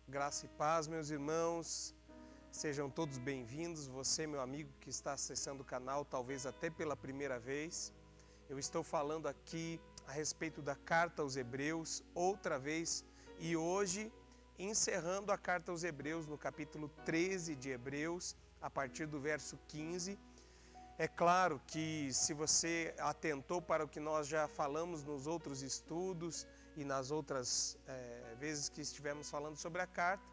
Graça e paz, meus irmãos, sejam todos bem-vindos. Você, meu amigo, que está acessando o canal, talvez até pela primeira vez. Eu estou falando aqui a respeito da carta aos Hebreus, outra vez, e hoje encerrando a carta aos Hebreus, no capítulo 13 de Hebreus, a partir do verso 15. É claro que se você atentou para o que nós já falamos nos outros estudos e nas outras vezes que estivemos falando sobre a carta,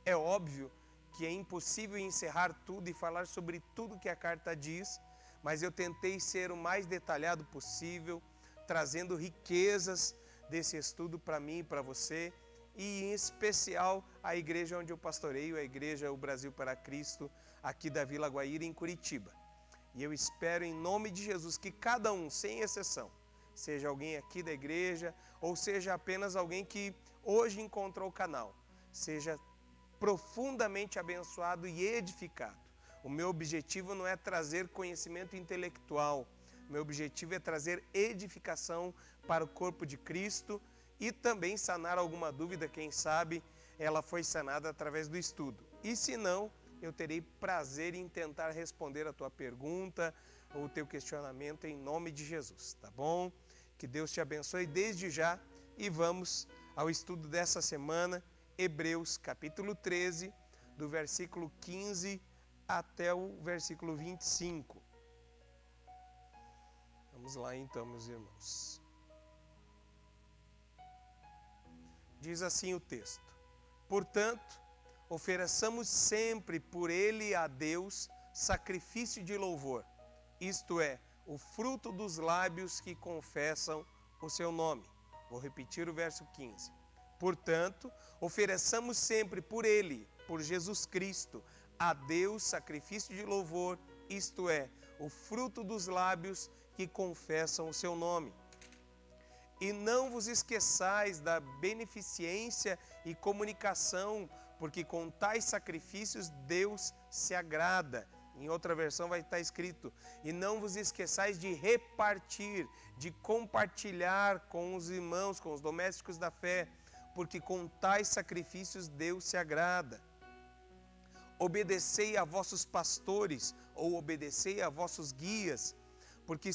é óbvio que é impossível encerrar tudo e falar sobre tudo que a carta diz, mas eu tentei ser o mais detalhado possível, trazendo riquezas desse estudo para mim e para você, e em especial a igreja onde eu pastoreio, a igreja O Brasil para Cristo, aqui da Vila Guaíra, em Curitiba. E eu espero em nome de Jesus que cada um, sem exceção, seja alguém aqui da igreja ou seja apenas alguém que hoje encontrou o canal, seja profundamente abençoado e edificado. O meu objetivo não é trazer conhecimento intelectual, meu objetivo é trazer edificação para o corpo de Cristo e também sanar alguma dúvida, quem sabe ela foi sanada através do estudo. E se não, eu terei prazer em tentar responder a tua pergunta ou o teu questionamento em nome de Jesus, tá bom? Que Deus te abençoe desde já e vamos ao estudo dessa semana, Hebreus capítulo 13, do versículo 15 até o versículo 25. Vamos lá então, meus irmãos. Diz assim o texto: portanto, ofereçamos sempre por ele a Deus sacrifício de louvor, isto é, o fruto dos lábios que confessam o seu nome. Vou repetir o verso 15. Portanto, ofereçamos sempre por ele, por Jesus Cristo, a Deus sacrifício de louvor, isto é, o fruto dos lábios que confessam o seu nome. E não vos esqueçais da beneficência e comunicação, porque com tais sacrifícios Deus se agrada. Em outra versão vai estar escrito: e não vos esqueçais de repartir, de compartilhar com os irmãos, com os domésticos da fé, porque com tais sacrifícios Deus se agrada. Obedecei a vossos pastores, ou obedecei a vossos guias, porque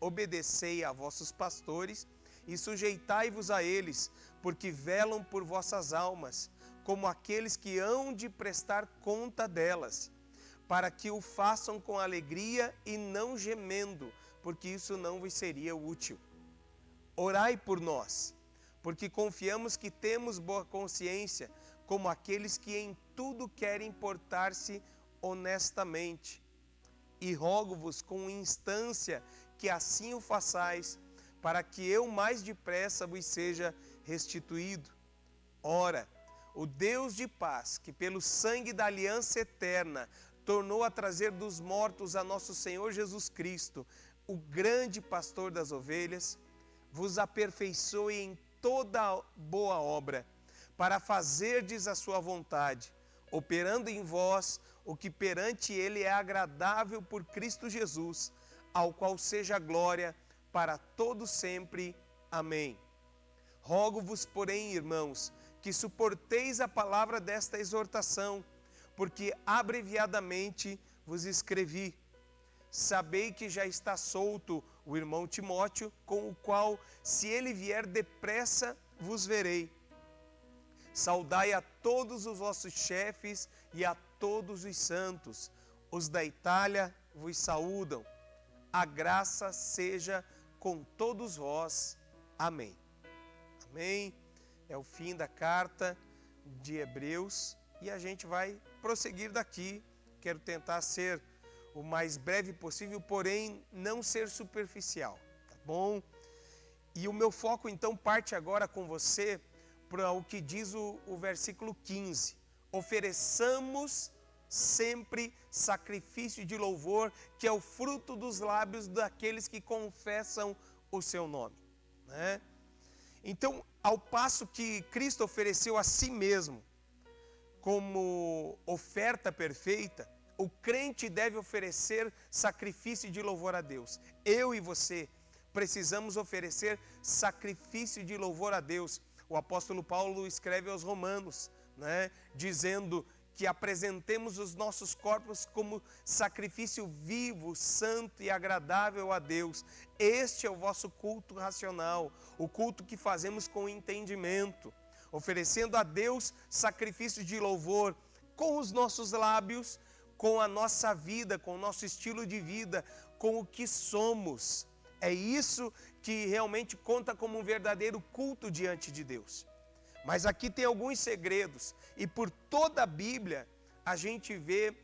obedecei a vossos pastores e sujeitai-vos a eles, porque velam por vossas almas, como aqueles que hão de prestar conta delas, para que o façam com alegria e não gemendo, porque isso não vos seria útil. Orai por nós, porque confiamos que temos boa consciência, como aqueles que em tudo querem portar-se honestamente. E rogo-vos com instância que assim o façais, para que eu mais depressa vos seja restituído. Ora, o Deus de paz, que pelo sangue da aliança eterna tornou a trazer dos mortos a nosso Senhor Jesus Cristo, o grande pastor das ovelhas, vos aperfeiçoe em toda boa obra, para fazerdes a sua vontade, operando em vós o que perante ele é agradável por Cristo Jesus, ao qual seja glória para todo sempre. Amém. Rogo-vos, porém, irmãos, que suporteis a palavra desta exortação, porque abreviadamente vos escrevi. Sabei que já está solto o irmão Timóteo, com o qual, se ele vier depressa, vos verei. Saudai a todos os vossos chefes e a todos os santos. Os da Itália vos saúdam. A graça seja com todos vós. Amém. Amém. É o fim da carta de Hebreus e a gente vai prosseguir daqui. Quero tentar ser o mais breve possível, porém não ser superficial, tá bom? E o meu foco então parte agora com você para o que diz o versículo 15. Ofereçamos sempre sacrifício de louvor, que é o fruto dos lábios daqueles que confessam o seu nome, né? Então, ao passo que Cristo ofereceu a si mesmo como oferta perfeita, o crente deve oferecer sacrifício de louvor a Deus. Eu e você precisamos oferecer sacrifício de louvor a Deus, o apóstolo Paulo escreve aos Romanos, né, dizendo que apresentemos os nossos corpos como sacrifício vivo, santo e agradável a Deus. Este é o vosso culto racional, o culto que fazemos com entendimento, oferecendo a Deus sacrifício de louvor com os nossos lábios, com a nossa vida, com o nosso estilo de vida, com o que somos. É isso que realmente conta como um verdadeiro culto diante de Deus. Mas aqui tem alguns segredos, e por toda a Bíblia, a gente vê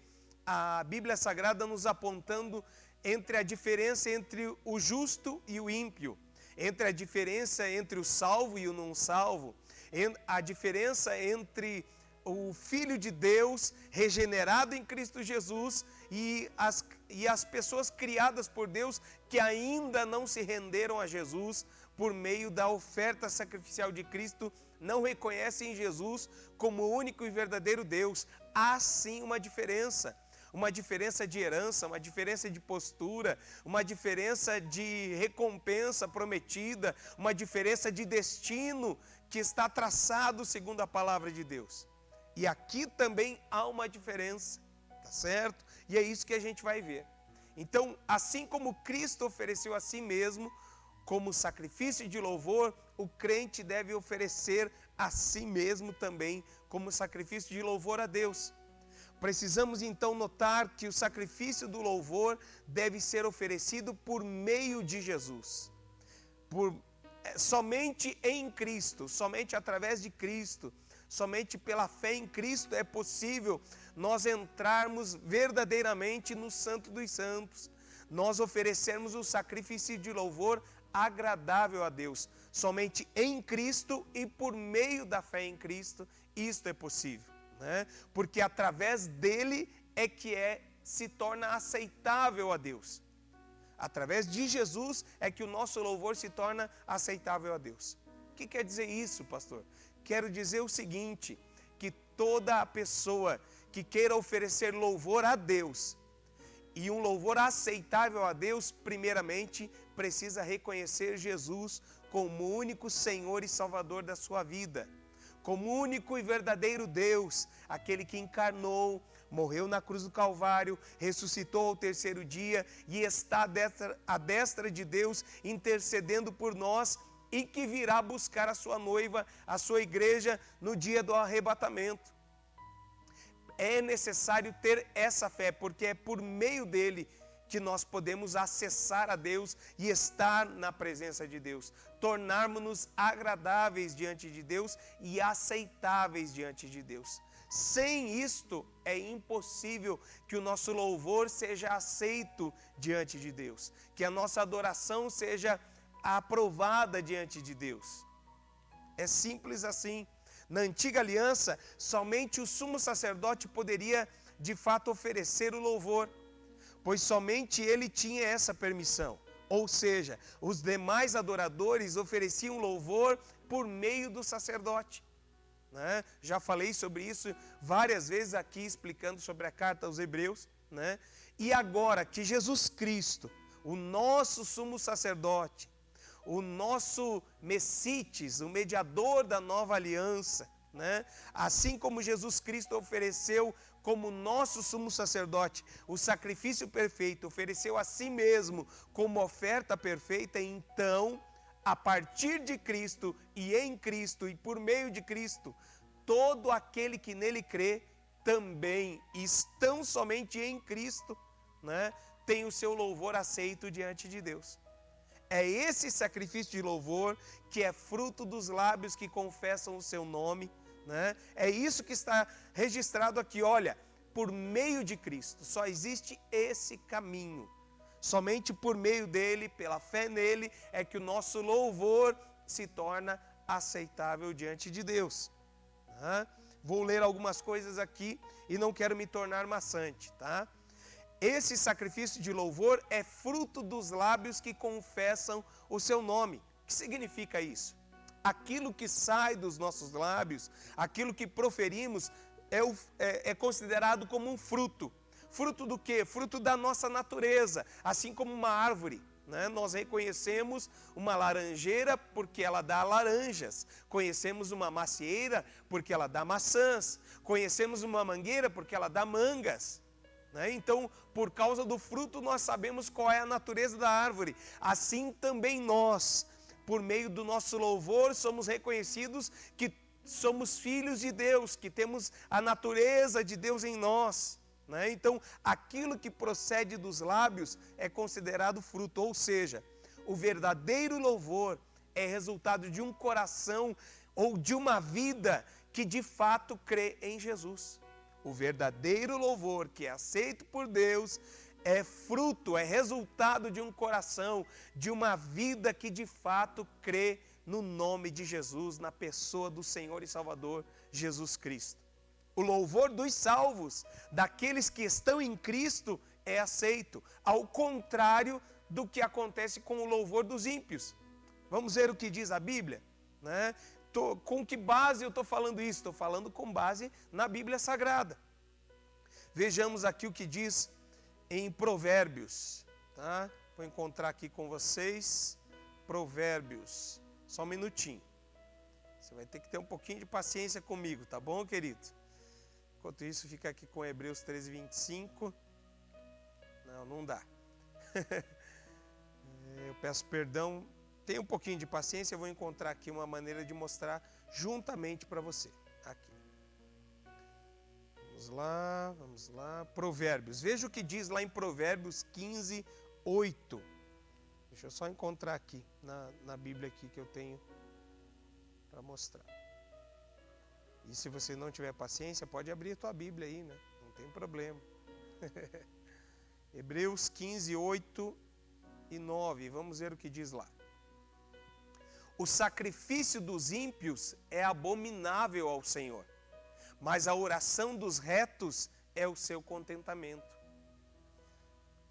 a Bíblia Sagrada nos apontando entre a diferença entre o justo e o ímpio, entre a diferença entre o salvo e o não salvo, a diferença entre o Filho de Deus, regenerado em Cristo Jesus, e as pessoas criadas por Deus que ainda não se renderam a Jesus por meio da oferta sacrificial de Cristo, não reconhecem Jesus como o único e verdadeiro Deus. Há sim uma diferença de herança, uma diferença de postura, uma diferença de recompensa prometida, uma diferença de destino que está traçado segundo a palavra de Deus. E aqui também há uma diferença, tá certo? E é isso que a gente vai ver. Então, assim como Cristo ofereceu a si mesmo como sacrifício de louvor, o crente deve oferecer a si mesmo também como sacrifício de louvor a Deus. Precisamos então notar que o sacrifício do louvor deve ser oferecido por meio de Jesus. Somente em Cristo, somente através de Cristo, somente pela fé em Cristo é possível nós entrarmos verdadeiramente no Santo dos Santos, nós oferecermos o sacrifício de louvor agradável a Deus. Somente em Cristo e por meio da fé em Cristo, isto é possível, né? Porque através dele é que se torna aceitável a Deus. Através de Jesus é que o nosso louvor se torna aceitável a Deus. O que quer dizer isso, pastor? Quero dizer o seguinte, que toda a pessoa que queira oferecer louvor a Deus, e um louvor aceitável a Deus, primeiramente, precisa reconhecer Jesus como único Senhor e Salvador da sua vida, como único e verdadeiro Deus, aquele que encarnou, morreu na cruz do Calvário, ressuscitou ao terceiro dia e está à destra de Deus, intercedendo por nós, e que virá buscar a sua noiva, a sua igreja, no dia do arrebatamento. É necessário ter essa fé, porque é por meio dele que nós podemos acessar a Deus e estar na presença de Deus, tornarmos-nos agradáveis diante de Deus e aceitáveis diante de Deus. Sem isto, é impossível que o nosso louvor seja aceito diante de Deus, que a nossa adoração seja aprovada diante de Deus. É simples assim. Na antiga aliança, somente o sumo sacerdote poderia, de fato, oferecer o louvor, pois somente ele tinha essa permissão. Ou seja, os demais adoradores ofereciam louvor por meio do sacerdote, né? Já falei sobre isso várias vezes aqui, explicando sobre a carta aos Hebreus, né? E agora que Jesus Cristo, o nosso sumo sacerdote, o nosso Messites, o mediador da nova aliança, né? Assim como Jesus Cristo ofereceu como nosso sumo sacerdote o sacrifício perfeito, ofereceu a si mesmo como oferta perfeita, então, a partir de Cristo e em Cristo e por meio de Cristo, todo aquele que nele crê também estão somente em Cristo, né? Tem o seu louvor aceito diante de Deus. É esse sacrifício de louvor que é fruto dos lábios que confessam o seu nome, né? É isso que está registrado aqui. Olha, por meio de Cristo, só existe esse caminho. Somente por meio dele, pela fé nele, é que o nosso louvor se torna aceitável diante de Deus. Tá? Vou ler algumas coisas aqui e não quero me tornar maçante, tá? Esse sacrifício de louvor é fruto dos lábios que confessam o seu nome. O que significa isso? Aquilo que sai dos nossos lábios, aquilo que proferimos, é considerado como um fruto. Fruto do quê? Fruto da nossa natureza, assim como uma árvore. né? Nós reconhecemos uma laranjeira porque ela dá laranjas, conhecemos uma macieira porque ela dá maçãs, conhecemos uma mangueira porque ela dá mangas, né? Então, por causa do fruto, nós sabemos qual é a natureza da árvore. Assim também nós, por meio do nosso louvor, somos reconhecidos que somos filhos de Deus, que temos a natureza de Deus em nós, né? Então, aquilo que procede dos lábios é considerado fruto, ou seja, o verdadeiro louvor é resultado de um coração ou de uma vida que de fato crê em Jesus. O verdadeiro louvor que é aceito por Deus é fruto, é resultado de um coração, de uma vida que de fato crê no nome de Jesus, na pessoa do Senhor e Salvador Jesus Cristo. O louvor dos salvos, daqueles que estão em Cristo, é aceito, ao contrário do que acontece com o louvor dos ímpios. Vamos ver o que diz a Bíblia, né? Com que base eu estou falando isso? Estou falando com base na Bíblia Sagrada. Vejamos aqui o que diz em Provérbios, tá? Vou encontrar aqui com vocês, Provérbios, só um minutinho. Você vai ter que ter um pouquinho de paciência comigo, tá bom, querido? Enquanto isso, fica aqui com Hebreus 13, 25. Não dá. Eu peço perdão. Tenha um pouquinho de paciência, eu vou encontrar aqui uma maneira de mostrar juntamente para você. Aqui. Vamos lá. Provérbios. Veja o que diz lá em Provérbios 15, 8. Deixa eu só encontrar aqui, na Bíblia aqui que eu tenho para mostrar. E se você não tiver paciência, pode abrir a tua Bíblia aí, né? Não tem problema. Hebreus 15, 8 e 9. Vamos ver o que diz lá. O sacrifício dos ímpios é abominável ao Senhor, mas a oração dos retos é o seu contentamento.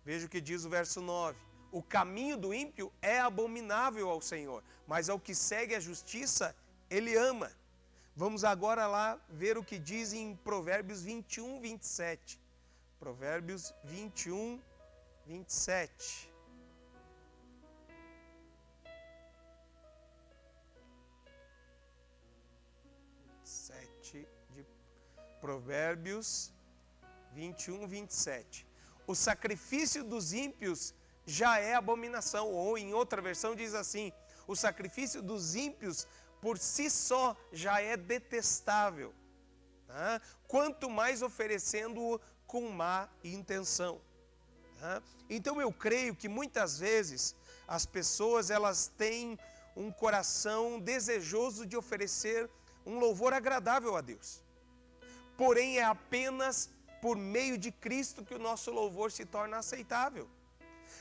Veja o que diz o verso 9. O caminho do ímpio é abominável ao Senhor, mas ao que segue a justiça, ele ama. Vamos agora lá ver o que diz em Provérbios 21, 27. Provérbios 21, 27. De Provérbios 21, 27. O sacrifício dos ímpios já é abominação, ou em outra versão diz assim: o sacrifício dos ímpios por si só já é detestável, tá? Quanto mais oferecendo-o com má intenção, tá? Então eu creio que muitas vezes as pessoas elas têm um coração desejoso de oferecer um louvor agradável a Deus. Porém, é apenas por meio de Cristo que o nosso louvor se torna aceitável.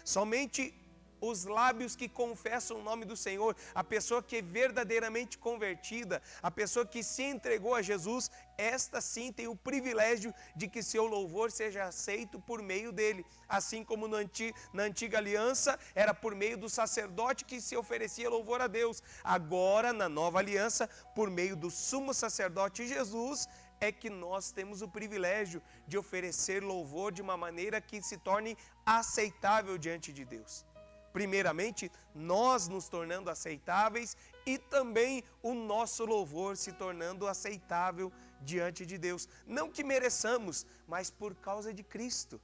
Somente os lábios que confessam o nome do Senhor, a pessoa que é verdadeiramente convertida, a pessoa que se entregou a Jesus, esta sim tem o privilégio de que seu louvor seja aceito por meio dele. Assim como na antiga aliança, era por meio do sacerdote que se oferecia louvor a Deus. Agora, na nova aliança, por meio do sumo sacerdote Jesus, é que nós temos o privilégio de oferecer louvor de uma maneira que se torne aceitável diante de Deus. Primeiramente, nós nos tornando aceitáveis e também o nosso louvor se tornando aceitável diante de Deus. Não que mereçamos, mas por causa de Cristo,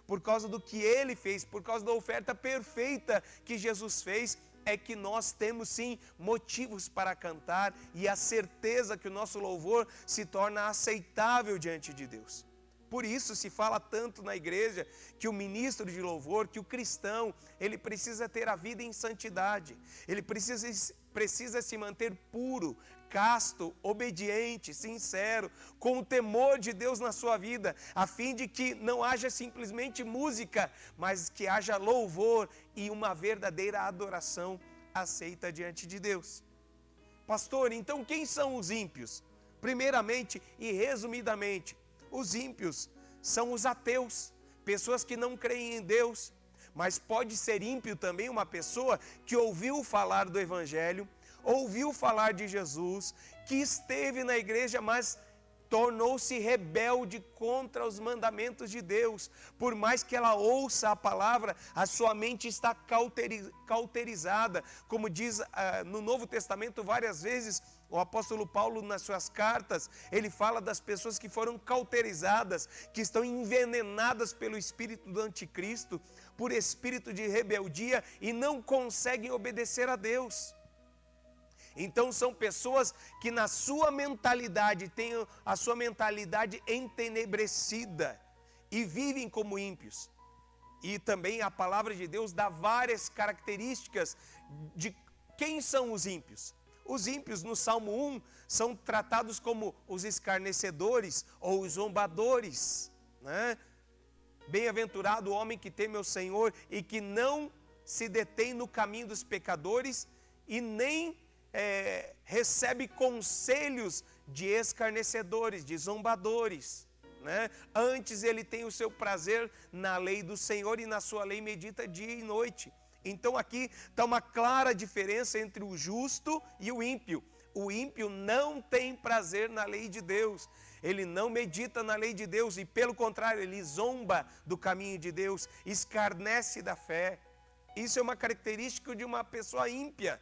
por causa do que Ele fez, por causa da oferta perfeita que Jesus fez, é que nós temos sim motivos para cantar e a certeza que o nosso louvor se torna aceitável diante de Deus. Por isso se fala tanto na igreja que o ministro de louvor, que o cristão, ele precisa ter a vida em santidade, ele precisa se manter puro, casto, obediente, sincero, com o temor de Deus na sua vida, a fim de que não haja simplesmente música, mas que haja louvor e uma verdadeira adoração aceita diante de Deus. Pastor, então quem são os ímpios? Primeiramente e resumidamente, os ímpios são os ateus, pessoas que não creem em Deus, mas pode ser ímpio também uma pessoa que ouviu falar do Evangelho, ouviu falar de Jesus, que esteve na igreja, mas tornou-se rebelde contra os mandamentos de Deus. Por mais que ela ouça a palavra, a sua mente está cauterizada. Como diz no Novo Testamento várias vezes, o apóstolo Paulo nas suas cartas, ele fala das pessoas que foram cauterizadas, que estão envenenadas pelo espírito do anticristo, por espírito de rebeldia e não conseguem obedecer a Deus. Então são pessoas que na sua mentalidade têm a sua mentalidade entenebrecida e vivem como ímpios. E também a palavra de Deus dá várias características de quem são os ímpios. Os ímpios no Salmo 1 são tratados como os escarnecedores ou os zombadores, né? Bem-aventurado o homem que teme ao Senhor e que não se detém no caminho dos pecadores e nem recebe conselhos de escarnecedores, de zombadores, né? Antes ele tem o seu prazer na lei do Senhor e na sua lei medita dia e noite. Então aqui está uma clara diferença entre o justo e o ímpio. O ímpio não tem prazer na lei de Deus, ele não medita na lei de Deus e pelo contrário, ele zomba do caminho de Deus, escarnece da fé. Isso é uma característica de uma pessoa ímpia.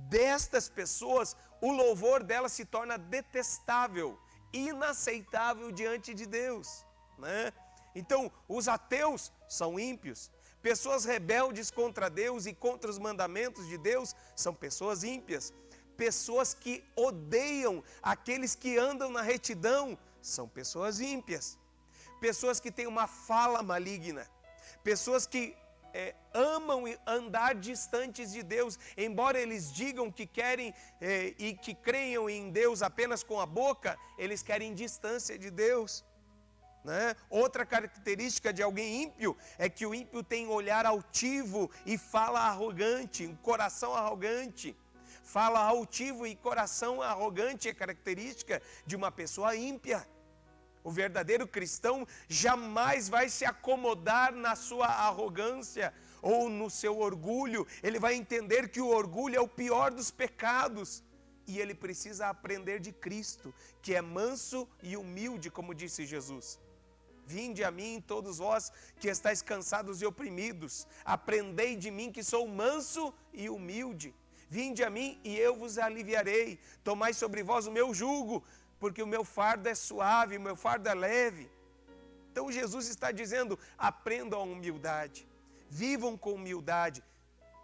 Destas pessoas, o louvor delas se torna detestável, inaceitável diante de Deus, né? Então, os ateus são ímpios, pessoas rebeldes contra Deus e contra os mandamentos de Deus são pessoas ímpias, pessoas que odeiam aqueles que andam na retidão são pessoas ímpias, pessoas que têm uma fala maligna, pessoas que amam andar distantes de Deus, embora eles digam que querem e que creiam em Deus apenas com a boca, eles querem distância de Deus, né? Outra característica de alguém ímpio é que o ímpio tem olhar altivo e fala arrogante, um coração arrogante. Fala altivo e coração arrogante é característica de uma pessoa ímpia. O verdadeiro cristão jamais vai se acomodar na sua arrogância ou no seu orgulho. Ele vai entender que o orgulho é o pior dos pecados. E ele precisa aprender de Cristo, que é manso e humilde, como disse Jesus. Vinde a mim, todos vós que estáis cansados e oprimidos. Aprendei de mim, que sou manso e humilde. Vinde a mim e eu vos aliviarei. Tomai sobre vós o meu jugo, porque o meu fardo é suave, o meu fardo é leve. Então Jesus está dizendo, aprendam a humildade, vivam com humildade.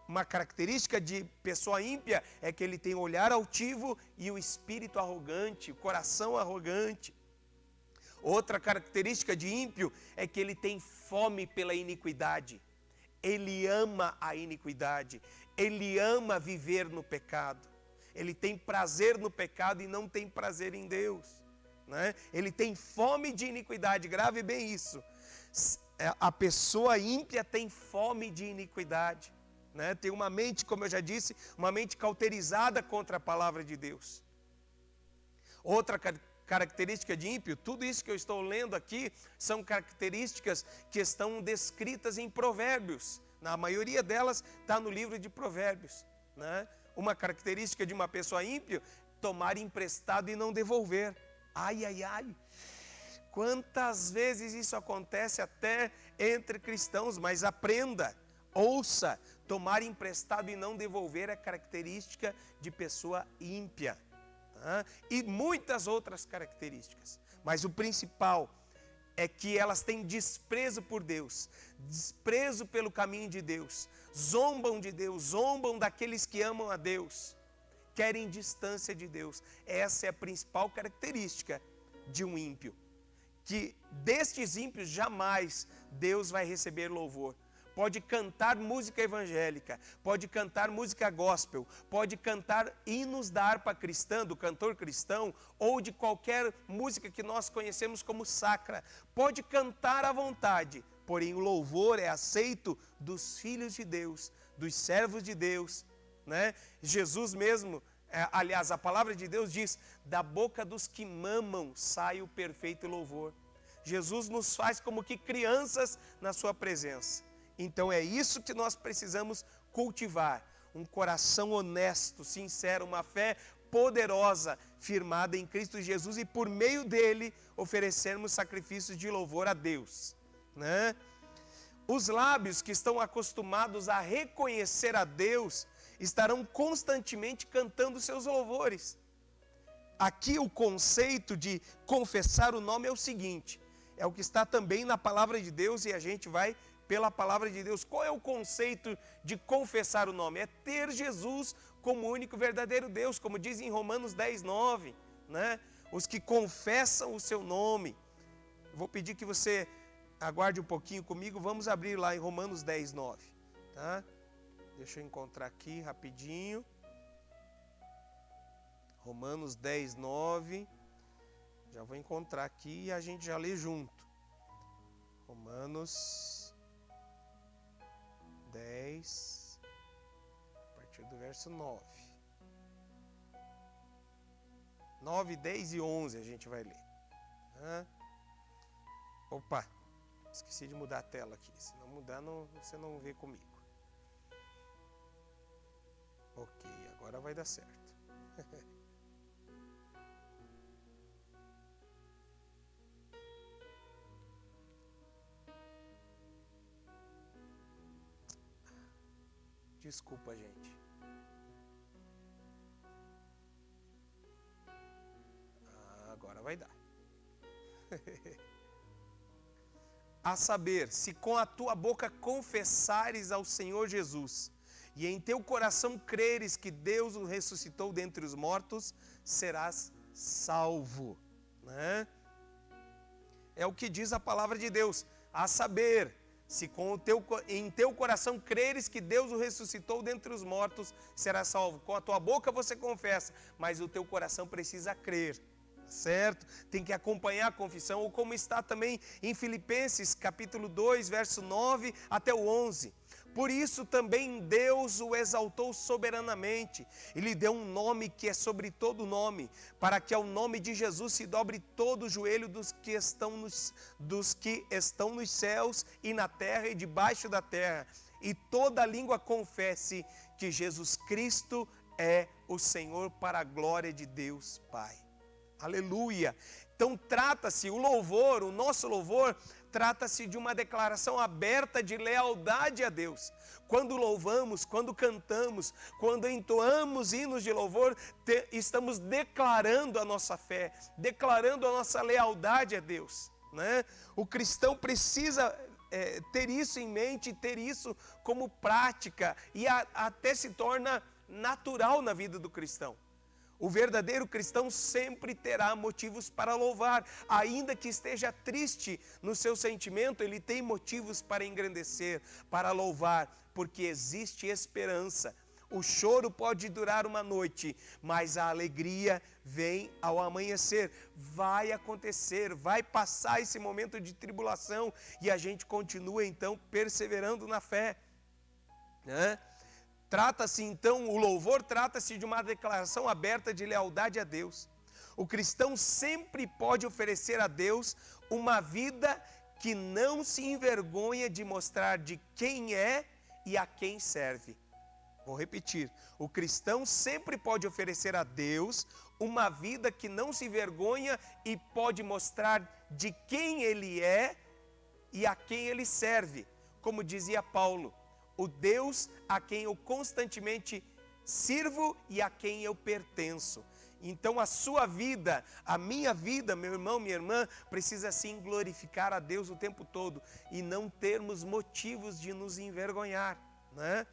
Uma característica de pessoa ímpia é que ele tem o olhar altivo e o espírito arrogante, o coração arrogante. Outra característica de ímpio é que ele tem fome pela iniquidade. Ele ama a iniquidade, ele ama viver no pecado. Ele tem prazer no pecado e não tem prazer em Deus, né? Ele tem fome de iniquidade, grave bem isso. A pessoa ímpia tem fome de iniquidade, né? Tem uma mente, como eu já disse, uma mente cauterizada contra a palavra de Deus. Outra característica de ímpio, tudo isso que eu estou lendo aqui, são características que estão descritas em Provérbios. Na maioria delas está no livro de Provérbios, né? Uma característica de uma pessoa ímpia, tomar emprestado e não devolver. Ai, ai, ai. Quantas vezes isso acontece até entre cristãos, mas aprenda, ouça, tomar emprestado e não devolver é característica de pessoa ímpia. Tá? E muitas outras características. Mas o principal é que elas têm desprezo por Deus, desprezo pelo caminho de Deus, zombam de Deus, zombam daqueles que amam a Deus, querem distância de Deus. Essa é a principal característica de um ímpio, que destes ímpios jamais Deus vai receber louvor. Pode cantar música evangélica, pode cantar música gospel, pode cantar hinos da harpa cristã, do cantor cristão, ou de qualquer música que nós conhecemos como sacra. Pode cantar à vontade, porém o louvor é aceito dos filhos de Deus, dos servos de Deus, né? Jesus mesmo, aliás, a palavra de Deus diz, da boca dos que mamam sai o perfeito louvor. Jesus nos faz como que crianças na sua presença. Então é isso que nós precisamos cultivar, um coração honesto, sincero, uma fé poderosa, firmada em Cristo Jesus, e por meio dele oferecermos sacrifícios de louvor a Deus, né? Os lábios que estão acostumados a reconhecer a Deus estarão constantemente cantando seus louvores. Aqui o conceito de confessar o nome é o seguinte, é o que está também na palavra de Deus, e a gente vai pela palavra de Deus. Qual é o conceito de confessar o nome? É ter Jesus como único verdadeiro Deus, como diz em Romanos 10:9, né? Os que confessam o seu nome. Vou pedir que você aguarde um pouquinho comigo, vamos abrir lá em Romanos 10:9, tá? Deixa eu encontrar aqui rapidinho. Romanos 10:9. Já vou encontrar aqui e a gente já lê junto. Romanos 10, a partir do verso 9. 9, 10 e 11 a gente vai ler. Opa, esqueci de mudar a tela aqui. Se não mudar, você não vê comigo. Ok, agora vai dar certo. Desculpa, gente. Agora vai dar. A saber, se com a tua boca confessares ao Senhor Jesus, e em teu coração creres que Deus o ressuscitou dentre os mortos, serás salvo, né? É o que diz a palavra de Deus. A saber, se em teu coração creres que Deus o ressuscitou dentre os mortos, serás salvo. Com a tua boca você confessa, mas o teu coração precisa crer, certo? Tem que acompanhar a confissão, ou como está também em Filipenses capítulo 2, verso 9 até o 11. Por isso também Deus o exaltou soberanamente e lhe deu um nome que é sobre todo nome, para que ao nome de Jesus se dobre todo o joelho dos que estão nos céus e na terra e debaixo da terra, e toda língua confesse que Jesus Cristo é o Senhor, para a glória de Deus Pai. Aleluia! Então trata-se, o nosso louvor, trata-se de uma declaração aberta de lealdade a Deus. Quando louvamos, quando cantamos, quando entoamos hinos de louvor, estamos declarando a nossa fé, declarando a nossa lealdade a Deus, né? O cristão precisa ter isso em mente, ter isso como prática, e até se torna natural na vida do cristão. O verdadeiro cristão sempre terá motivos para louvar, ainda que esteja triste no seu sentimento, ele tem motivos para engrandecer, para louvar, porque existe esperança. O choro pode durar uma noite, mas a alegria vem ao amanhecer. Vai acontecer, vai passar esse momento de tribulação e a gente continua então perseverando na fé, né? Trata-se então, o louvor trata-se de uma declaração aberta de lealdade a Deus. O cristão sempre pode oferecer a Deus uma vida que não se envergonha de mostrar de quem é e a quem serve. Vou repetir, o cristão sempre pode oferecer a Deus uma vida que não se envergonha e pode mostrar de quem ele é e a quem ele serve. Como dizia Paulo, o Deus a quem eu constantemente sirvo e a quem eu pertenço. Então a sua vida, a minha vida, meu irmão, minha irmã, precisa sim glorificar a Deus o tempo todo e não termos motivos de nos envergonhar, né?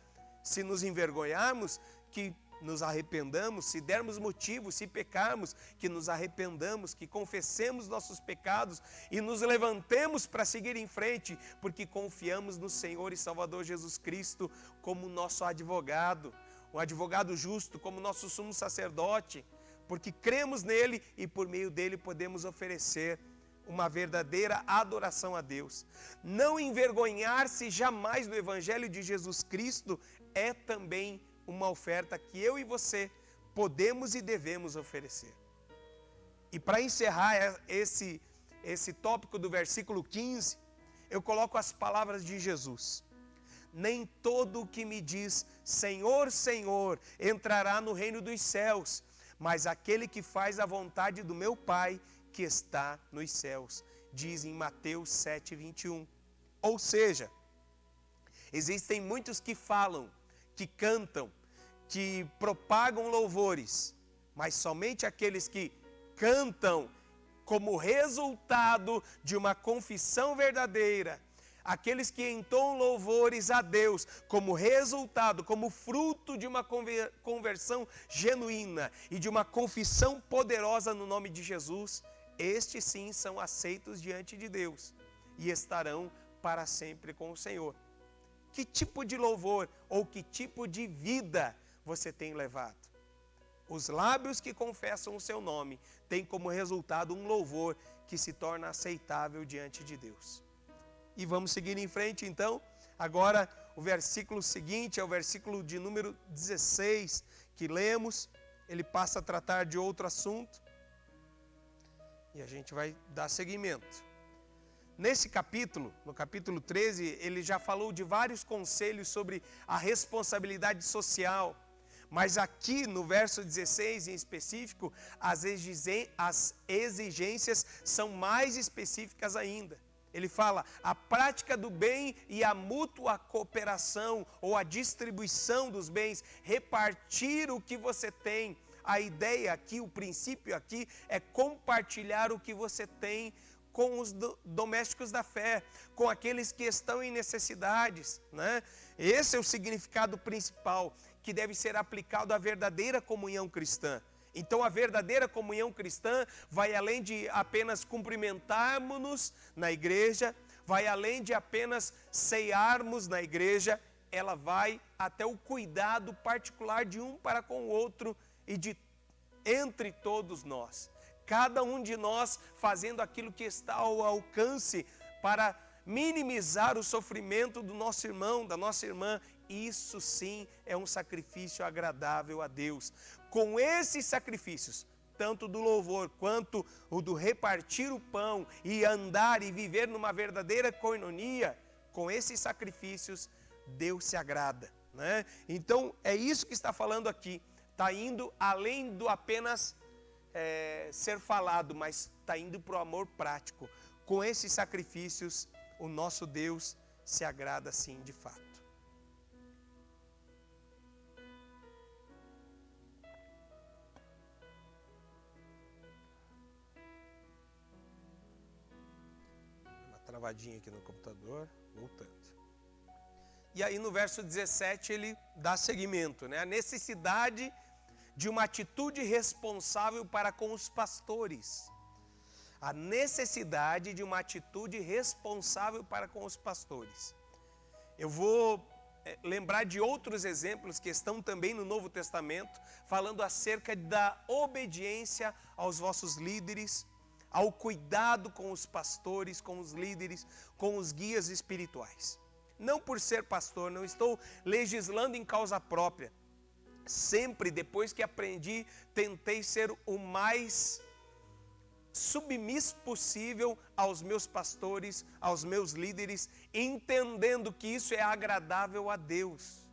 Se nos envergonharmos, que nos arrependamos, se dermos motivo, se pecarmos, que nos arrependamos, que confessemos nossos pecados e nos levantemos para seguir em frente, porque confiamos no Senhor e Salvador Jesus Cristo como nosso advogado, um advogado justo, como nosso sumo sacerdote, porque cremos nele e por meio dele podemos oferecer uma verdadeira adoração a Deus. Não envergonhar-se jamais do Evangelho de Jesus Cristo é também uma oferta que eu e você podemos e devemos oferecer. E para encerrar esse tópico do versículo 15, eu coloco as palavras de Jesus. Nem todo o que me diz Senhor, Senhor entrará no reino dos céus, mas aquele que faz a vontade do meu Pai que está nos céus, diz em Mateus 7:21. Ou seja, existem muitos que falam, que cantam, que propagam louvores, mas somente aqueles que cantam como resultado de uma confissão verdadeira, aqueles que entoam louvores a Deus como resultado, como fruto de uma conversão genuína e de uma confissão poderosa no nome de Jesus, estes sim são aceitos diante de Deus e estarão para sempre com o Senhor. Que tipo de louvor ou que tipo de vida você tem levado? Os lábios que confessam o seu nome têm como resultado um louvor que se torna aceitável diante de Deus. E vamos seguir em frente então. Agora o versículo seguinte é o versículo de número 16 que lemos. Ele passa a tratar de outro assunto e a gente vai dar seguimento. Nesse capítulo, no capítulo 13, ele já falou de vários conselhos sobre a responsabilidade social. Mas aqui no verso 16 em específico, as exigências são mais específicas ainda. Ele fala, a prática do bem e a mútua cooperação ou a distribuição dos bens, repartir o que você tem. A ideia aqui, o princípio aqui é compartilhar o que você tem com os domésticos da fé, com aqueles que estão em necessidades, né? Esse é o significado principal que deve ser aplicado à verdadeira comunhão cristã. Então a verdadeira comunhão cristã vai além de apenas cumprimentarmos-nos na igreja, vai além de apenas ceiarmos na igreja, ela vai até o cuidado particular de um para com o outro e de entre todos nós. Cada um de nós fazendo aquilo que está ao alcance para minimizar o sofrimento do nosso irmão, da nossa irmã. Isso sim é um sacrifício agradável a Deus. Com esses sacrifícios, tanto do louvor quanto o do repartir o pão e andar e viver numa verdadeira coinonia, com esses sacrifícios Deus se agrada, né? Então é isso que está falando aqui. Está indo além do apenas ser falado, mas está indo para o amor prático. Com esses sacrifícios, o nosso Deus se agrada sim de fato. Uma travadinha aqui no computador, voltando. E aí no verso 17 ele dá seguimento, né? A necessidade de uma atitude responsável para com os pastores. A necessidade de uma atitude responsável para com os pastores. Eu vou lembrar de outros exemplos que estão também no Novo Testamento, falando acerca da obediência aos vossos líderes, ao cuidado com os pastores, com os líderes, com os guias espirituais. Não por ser pastor, não estou legislando em causa própria. Sempre, depois que aprendi, tentei ser o mais submisso possível aos meus pastores, aos meus líderes, entendendo que isso é agradável a Deus.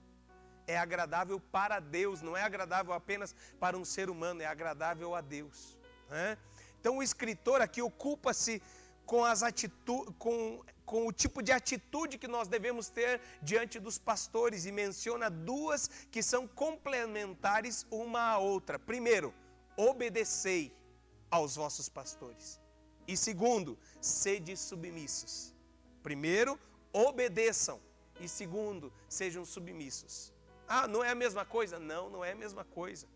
É agradável para Deus, não é agradável apenas para um ser humano, é agradável a Deus, né? Então o escritor aqui ocupa-se com o tipo de atitude que nós devemos ter diante dos pastores e menciona duas que são complementares uma à outra. Primeiro, obedecei aos vossos pastores. E segundo, sede submissos. Primeiro, obedeçam. E segundo, sejam submissos. Ah, não é a mesma coisa? Não, não é a mesma coisa.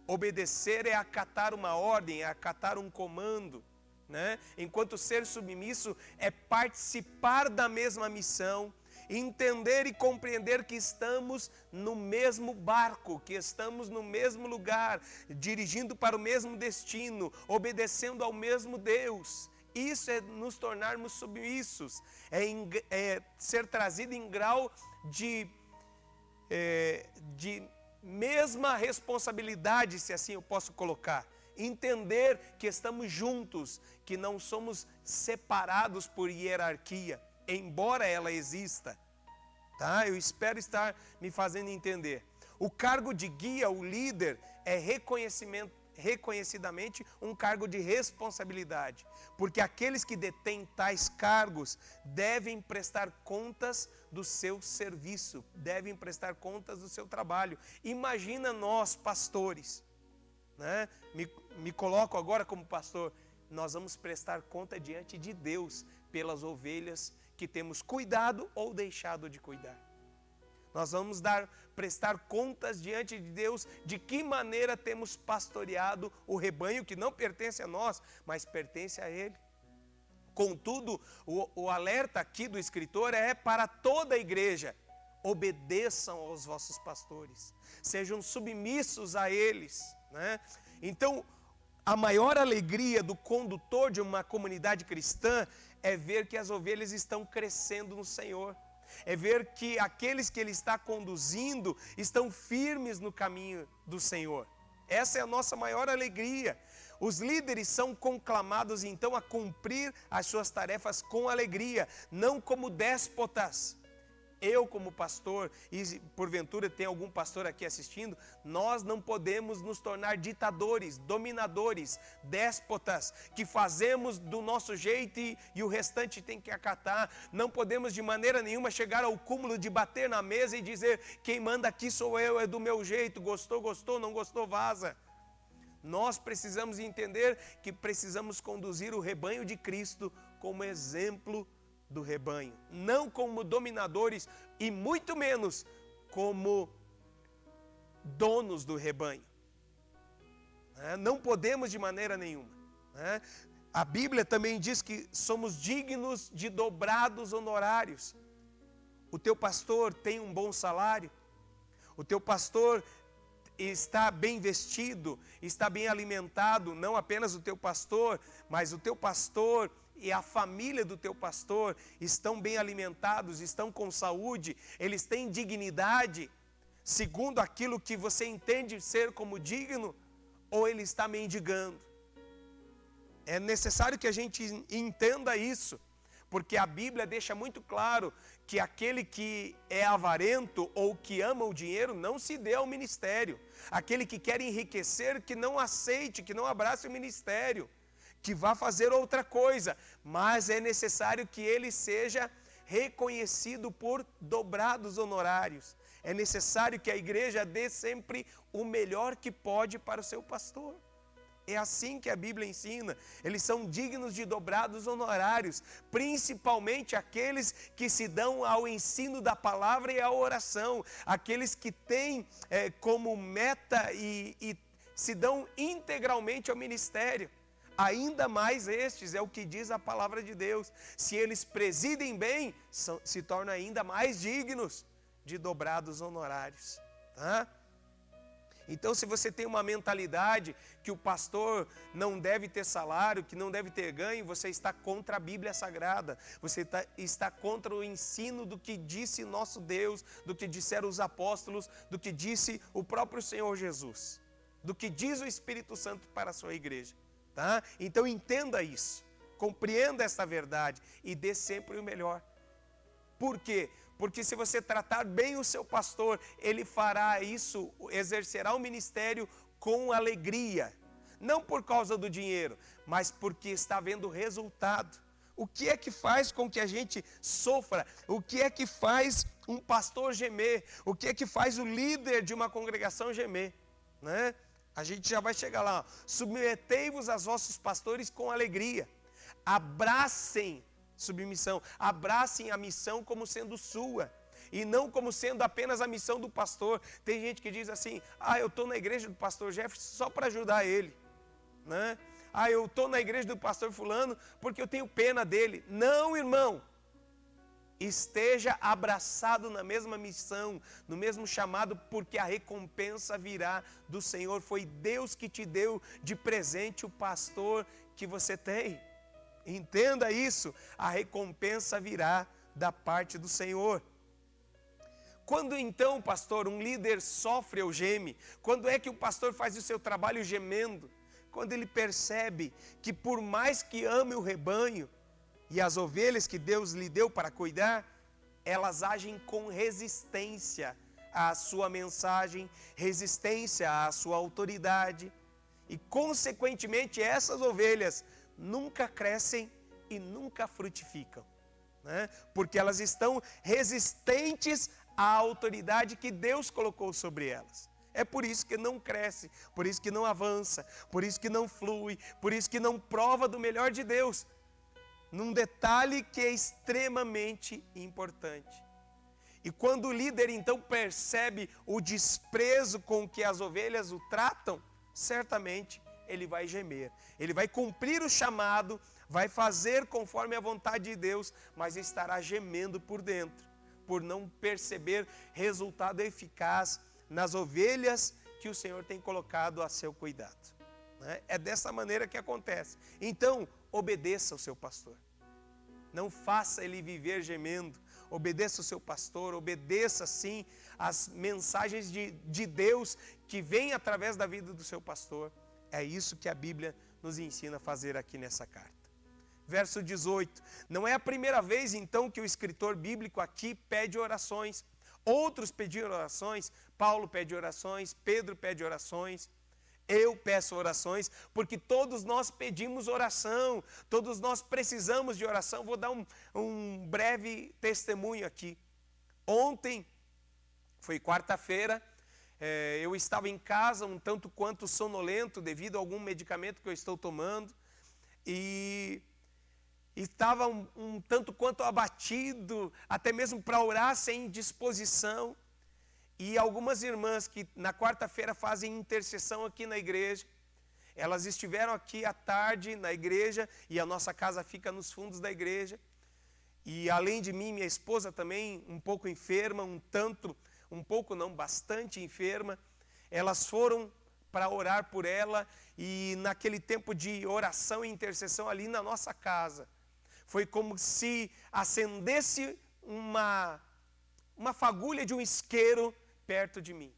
Obedecer é acatar uma ordem, é acatar um comando, né? Enquanto ser submisso é participar da mesma missão, entender e compreender que estamos no mesmo barco, que estamos no mesmo lugar, dirigindo para o mesmo destino, obedecendo ao mesmo Deus. Isso é nos tornarmos submissos, é ser trazido em grau de mesma responsabilidade, se assim eu posso colocar. Entender que estamos juntos, que não somos separados por hierarquia, embora ela exista. Tá? Eu espero estar me fazendo entender. O cargo de guia, o líder, é reconhecidamente um cargo de responsabilidade, porque aqueles que detêm tais cargos devem prestar contas do seu serviço, devem prestar contas do seu trabalho. Imagina nós, pastores, né? Me coloco agora como pastor, nós vamos prestar conta diante de Deus pelas ovelhas que temos cuidado ou deixado de cuidar. Nós vamos prestar contas diante de Deus de que maneira temos pastoreado o rebanho que não pertence a nós, mas pertence a Ele. Contudo, o alerta aqui do escritor é para toda a igreja: obedeçam aos vossos pastores, sejam submissos a eles, né? Então, a maior alegria do condutor de uma comunidade cristã é ver que as ovelhas estão crescendo no Senhor. É ver que aqueles que ele está conduzindo estão firmes no caminho do Senhor. Essa é a nossa maior alegria. Os líderes são conclamados então a cumprir as suas tarefas com alegria, não como déspotas. Eu como pastor, e porventura tem algum pastor aqui assistindo, nós não podemos nos tornar ditadores, dominadores, déspotas, que fazemos do nosso jeito e o restante tem que acatar. Não podemos de maneira nenhuma chegar ao cúmulo de bater na mesa e dizer: quem manda aqui sou eu, é do meu jeito, gostou, gostou, não gostou, vaza. Nós precisamos entender que precisamos conduzir o rebanho de Cristo como exemplo do rebanho, não como dominadores e muito menos como donos do rebanho. Não podemos de maneira nenhuma. A Bíblia também diz que somos dignos de dobrados honorários. O teu pastor tem um bom salário, o teu pastor está bem vestido, está bem alimentado, não apenas o teu pastor, mas o teu pastor e a família do teu pastor estão bem alimentados, estão com saúde, eles têm dignidade, segundo aquilo que você entende ser como digno, ou ele está mendigando? É necessário que a gente entenda isso, porque a Bíblia deixa muito claro que aquele que é avarento ou que ama o dinheiro não se dê ao ministério. Aquele que quer enriquecer, que não aceite, que não abrace o ministério, que vá fazer outra coisa, mas é necessário que ele seja reconhecido por dobrados honorários. É necessário que a igreja dê sempre o melhor que pode para o seu pastor. É assim que a Bíblia ensina. Eles são dignos de dobrados honorários, principalmente aqueles que se dão ao ensino da palavra e à oração, aqueles que têm como meta e se dão integralmente ao ministério. Ainda mais estes, é o que diz a palavra de Deus. Se eles presidem bem, se tornam ainda mais dignos de dobrados honorários. Tá? Então, se você tem uma mentalidade que o pastor não deve ter salário, que não deve ter ganho, você está contra a Bíblia Sagrada. Você está contra o ensino do que disse nosso Deus, do que disseram os apóstolos, do que disse o próprio Senhor Jesus, do que diz o Espírito Santo para a sua igreja. Tá? Então entenda isso, compreenda essa verdade e dê sempre o melhor. Por quê? Porque se você tratar bem o seu pastor, ele fará isso, exercerá o ministério com alegria. Não por causa do dinheiro, mas porque está vendo resultado. O que é que faz com que a gente sofra? O que é que faz um pastor gemer? O que é que faz o líder de uma congregação gemer? Né? A gente já vai chegar lá. Submetei-vos aos vossos pastores com alegria. Abracem submissão. Abracem a missão como sendo sua. E não como sendo apenas a missão do pastor. Tem gente que diz assim: eu estou na igreja do pastor Jefferson só para ajudar ele. Né? Eu estou na igreja do pastor fulano porque eu tenho pena dele. Não, irmão. Esteja abraçado na mesma missão, no mesmo chamado, porque a recompensa virá do Senhor. Foi Deus que te deu de presente o pastor que você tem. Entenda isso, a recompensa virá da parte do Senhor. Quando então, pastor, um líder sofre ou geme? Quando é que o pastor faz o seu trabalho gemendo? Quando ele percebe que por mais que ame o rebanho, e as ovelhas que Deus lhe deu para cuidar, elas agem com resistência à sua mensagem, resistência à sua autoridade. E, consequentemente, essas ovelhas nunca crescem e nunca frutificam, né? Porque elas estão resistentes à autoridade que Deus colocou sobre elas. É por isso que não cresce, por isso que não avança, por isso que não flui, por isso que não prova do melhor de Deus. Num detalhe que é extremamente importante. E quando o líder então percebe o desprezo com que as ovelhas o tratam, certamente ele vai gemer. Ele vai cumprir o chamado, vai fazer conforme a vontade de Deus, mas estará gemendo por dentro, por não perceber resultado eficaz nas ovelhas que o Senhor tem colocado a seu cuidado. É dessa maneira que acontece. Então, obedeça ao seu pastor. Não faça ele viver gemendo. Obedeça o seu pastor, obedeça sim as mensagens de Deus que vêm através da vida do seu pastor. É isso que a Bíblia nos ensina a fazer aqui nessa carta. Verso 18. Não é a primeira vez então que o escritor bíblico aqui pede orações. Outros pediram orações, Paulo pede orações, Pedro pede orações. Eu peço orações, porque todos nós pedimos oração, todos nós precisamos de oração. Vou dar um breve testemunho aqui. Ontem, foi quarta-feira, eu estava em casa um tanto quanto sonolento devido a algum medicamento que eu estou tomando e estava um tanto quanto abatido, até mesmo para orar sem disposição. E algumas irmãs que na quarta-feira fazem intercessão aqui na igreja, elas estiveram aqui à tarde na igreja, e a nossa casa fica nos fundos da igreja. E além de mim, minha esposa também um pouco enferma, bastante enferma. Elas foram para orar por ela, e naquele tempo de oração e intercessão ali na nossa casa, foi como se acendesse uma fagulha de um isqueiro perto de mim,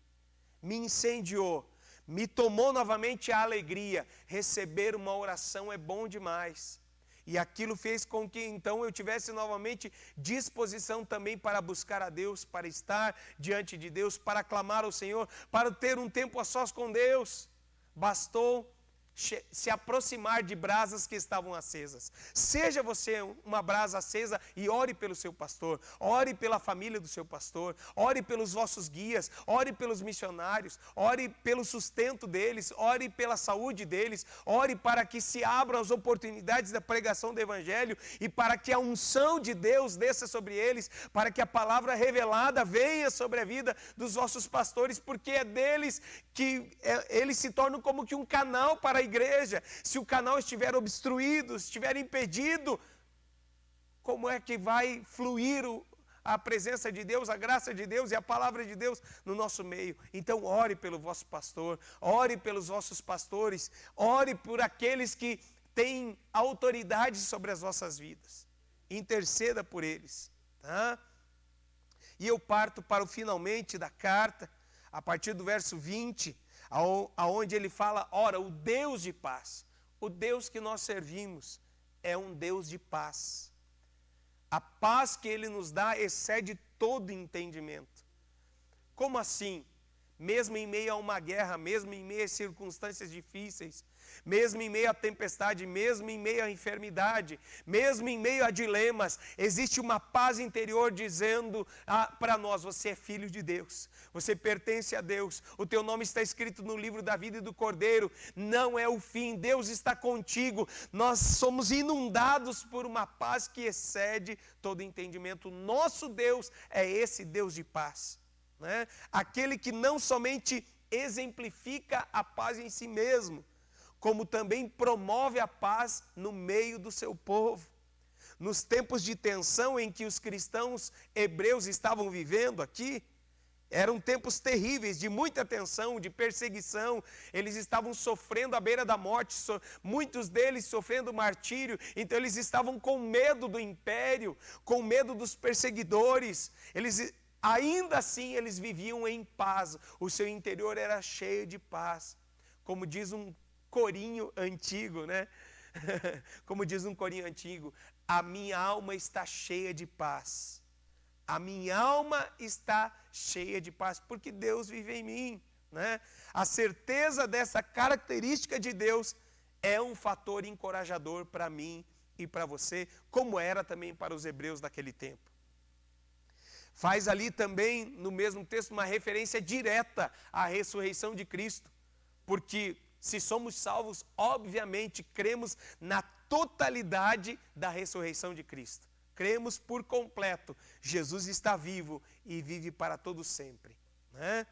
me incendiou, me tomou novamente a alegria. Receber uma oração é bom demais, e aquilo fez com que então eu tivesse novamente disposição também para buscar a Deus, para estar diante de Deus, para clamar ao Senhor, para ter um tempo a sós com Deus. Bastou se aproximar de brasas que estavam acesas. Seja você uma brasa acesa e ore pelo seu pastor, ore pela família do seu pastor, ore pelos vossos guias, ore pelos missionários, ore pelo sustento deles, ore pela saúde deles, ore para que se abram as oportunidades da pregação do Evangelho e para que a unção de Deus desça sobre eles, para que a palavra revelada venha sobre a vida dos vossos pastores, porque é deles que eles se tornam como que um canal para a igreja. Se o canal estiver obstruído, estiver impedido, como é que vai fluir a presença de Deus, a graça de Deus e a palavra de Deus no nosso meio? Então ore pelo vosso pastor, ore pelos vossos pastores, ore por aqueles que têm autoridade sobre as vossas vidas, interceda por eles, tá? E eu parto para o finalmente da carta, a partir do verso 20, aonde ele fala: ora, o Deus de paz, o Deus que nós servimos é um Deus de paz. A paz que ele nos dá excede todo entendimento. Como assim? Mesmo em meio a uma guerra, mesmo em meio a circunstâncias difíceis, mesmo em meio à tempestade, mesmo em meio à enfermidade, mesmo em meio a dilemas, existe uma paz interior dizendo para nós: você é filho de Deus, você pertence a Deus, o teu nome está escrito no livro da vida e do Cordeiro, não é o fim, Deus está contigo. Nós somos inundados por uma paz que excede todo entendimento. Nosso Deus é esse Deus de paz, né? Aquele que não somente exemplifica a paz em si mesmo, como também promove a paz no meio do seu povo. Nos tempos de tensão em que os cristãos hebreus estavam vivendo aqui, eram tempos terríveis, de muita tensão, de perseguição. Eles estavam sofrendo à beira da morte, muitos deles sofrendo martírio. Então eles estavam com medo do império, com medo dos perseguidores. Ainda assim eles viviam em paz, o seu interior era cheio de paz. Como diz um corinho antigo, né? Como diz um corinho antigo: a minha alma está cheia de paz. A minha alma está cheia de paz, porque Deus vive em mim, né? A certeza dessa característica de Deus é um fator encorajador para mim e para você, como era também para os hebreus daquele tempo. Faz ali também, no mesmo texto, uma referência direta à ressurreição de Cristo, porque se somos salvos, obviamente cremos na totalidade da ressurreição de Cristo. Cremos por completo. Jesus está vivo e vive para todo sempre, né?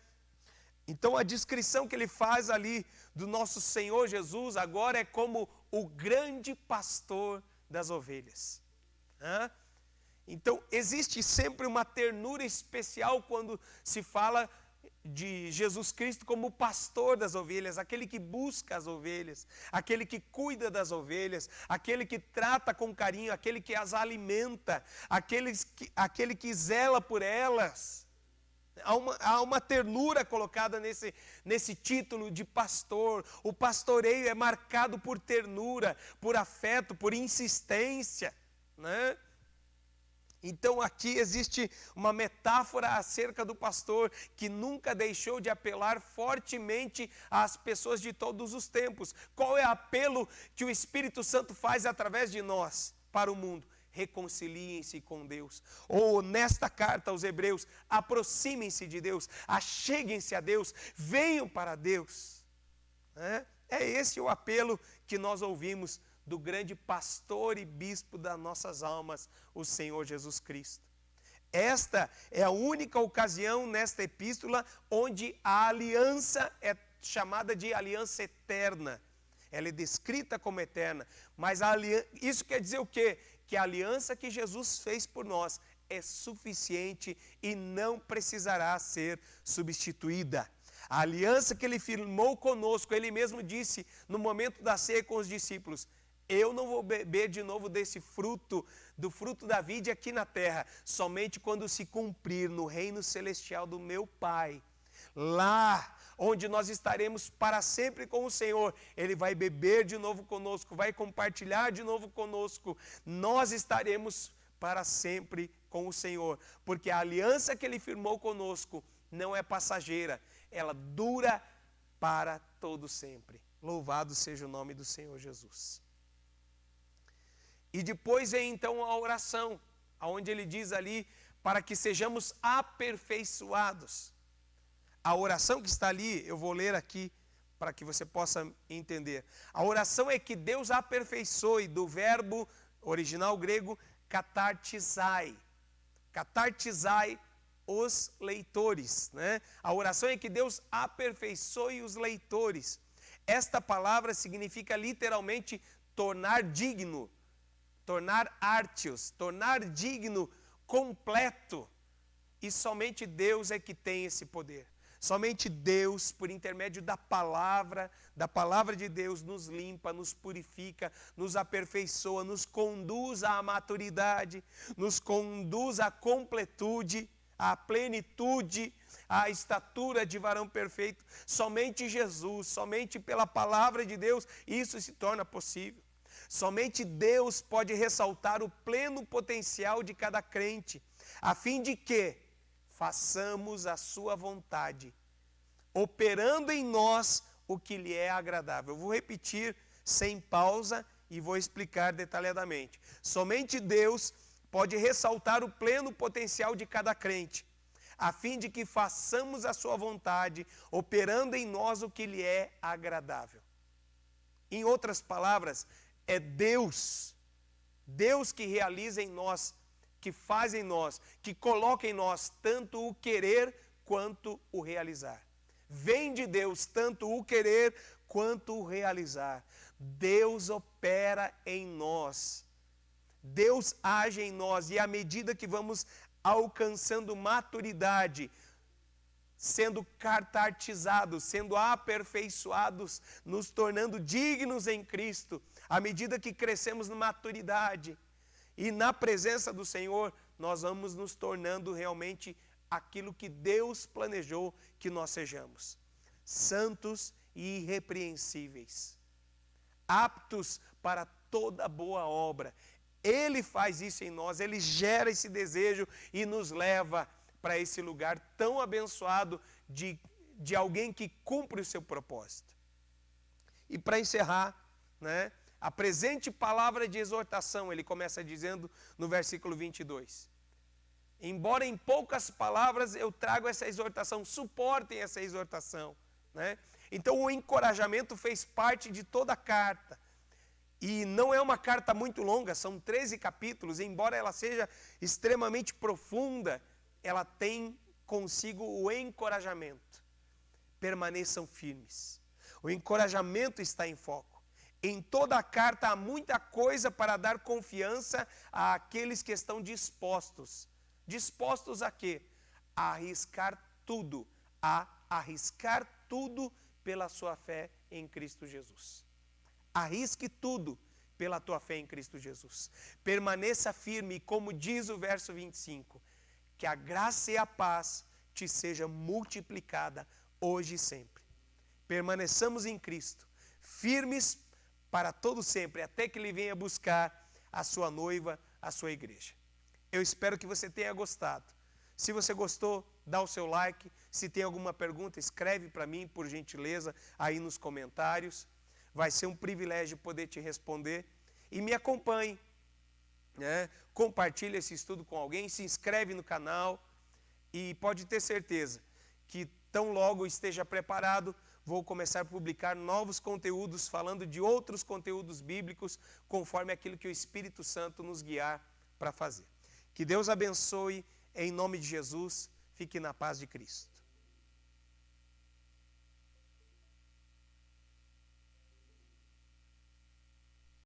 Então a descrição que ele faz ali do nosso Senhor Jesus agora é como o grande pastor das ovelhas, né? Então existe sempre uma ternura especial quando se fala de Jesus Cristo como o pastor das ovelhas, aquele que busca as ovelhas, aquele que cuida das ovelhas, aquele que trata com carinho, aquele que as alimenta, aquele que zela por elas. Há uma ternura colocada nesse título de pastor. O pastoreio é marcado por ternura, por afeto, por insistência, né? Então aqui existe uma metáfora acerca do pastor que nunca deixou de apelar fortemente às pessoas de todos os tempos. Qual é o apelo que o Espírito Santo faz através de nós para o mundo? Reconciliem-se com Deus. Ou nesta carta aos hebreus, aproximem-se de Deus, acheguem-se a Deus, venham para Deus. É esse o apelo que nós ouvimos do grande pastor e bispo das nossas almas, o Senhor Jesus Cristo. Esta é a única ocasião nesta epístola onde a aliança é chamada de aliança eterna. Ela é descrita como eterna, mas isso quer dizer o quê? Que a aliança que Jesus fez por nós é suficiente e não precisará ser substituída. A aliança que ele firmou conosco, ele mesmo disse no momento da ceia com os discípulos: eu não vou beber de novo desse fruto, do fruto da vide aqui na terra, somente quando se cumprir no reino celestial do meu Pai. Lá onde nós estaremos para sempre com o Senhor, Ele vai beber de novo conosco, vai compartilhar de novo conosco. Nós estaremos para sempre com o Senhor, porque a aliança que Ele firmou conosco não é passageira, ela dura para todo sempre. Louvado seja o nome do Senhor Jesus. E depois vem então a oração, onde ele diz ali, para que sejamos aperfeiçoados. A oração que está ali, eu vou ler aqui, para que você possa entender. A oração é que Deus aperfeiçoe, do verbo original grego, katartizai. Katartizai os leitores, né? A oração é que Deus aperfeiçoe os leitores. Esta palavra significa literalmente tornar digno, tornar artios, tornar digno, completo. E somente Deus é que tem esse poder. Somente Deus, por intermédio da palavra de Deus, nos limpa, nos purifica, nos aperfeiçoa, nos conduz à maturidade, nos conduz à completude, à plenitude, à estatura de varão perfeito. Somente Jesus, somente pela palavra de Deus, isso se torna possível. Somente Deus pode ressaltar o pleno potencial de cada crente, a fim de que façamos a sua vontade, operando em nós o que lhe é agradável. Eu vou repetir sem pausa e vou explicar detalhadamente. Somente Deus pode ressaltar o pleno potencial de cada crente, a fim de que façamos a sua vontade, operando em nós o que lhe é agradável. Em outras palavras, é Deus que realiza em nós, que faz em nós, que coloca em nós tanto o querer quanto o realizar. Vem de Deus tanto o querer quanto o realizar. Deus opera em nós. Deus age em nós, e à medida que vamos alcançando maturidade, sendo katartizados, sendo aperfeiçoados, nos tornando dignos em Cristo, à medida que crescemos na maturidade e na presença do Senhor, nós vamos nos tornando realmente aquilo que Deus planejou que nós sejamos: santos e irrepreensíveis, aptos para toda boa obra. Ele faz isso em nós, Ele gera esse desejo e nos leva para esse lugar tão abençoado de de alguém que cumpre o seu propósito. E para encerrar, né, a presente palavra de exortação, ele começa dizendo no versículo 22. Embora em poucas palavras eu trago essa exortação, suportem essa exortação, né? Então o encorajamento fez parte de toda a carta. E não é uma carta muito longa, são 13 capítulos, embora ela seja extremamente profunda, ela tem consigo o encorajamento. Permaneçam firmes. O encorajamento está em foco. Em toda a carta há muita coisa para dar confiança àqueles que estão dispostos. Dispostos a quê? A arriscar tudo. A arriscar tudo pela sua fé em Cristo Jesus. Arrisque tudo pela tua fé em Cristo Jesus. Permaneça firme e, como diz o verso 25, que a graça e a paz te seja multiplicada hoje e sempre. Permaneçamos em Cristo, firmes para todo sempre, até que Ele venha buscar a sua noiva, a sua igreja. Eu espero que você tenha gostado. Se você gostou, dá o seu like. Se tem alguma pergunta, escreve para mim, por gentileza, aí nos comentários. Vai ser um privilégio poder te responder. E me acompanhe, né? Compartilhe esse estudo com alguém, se inscreve no canal e pode ter certeza que tão logo esteja preparado, vou começar a publicar novos conteúdos falando de outros conteúdos bíblicos conforme aquilo que o Espírito Santo nos guiar para fazer. Que Deus abençoe em nome de Jesus. Fique na paz de Cristo.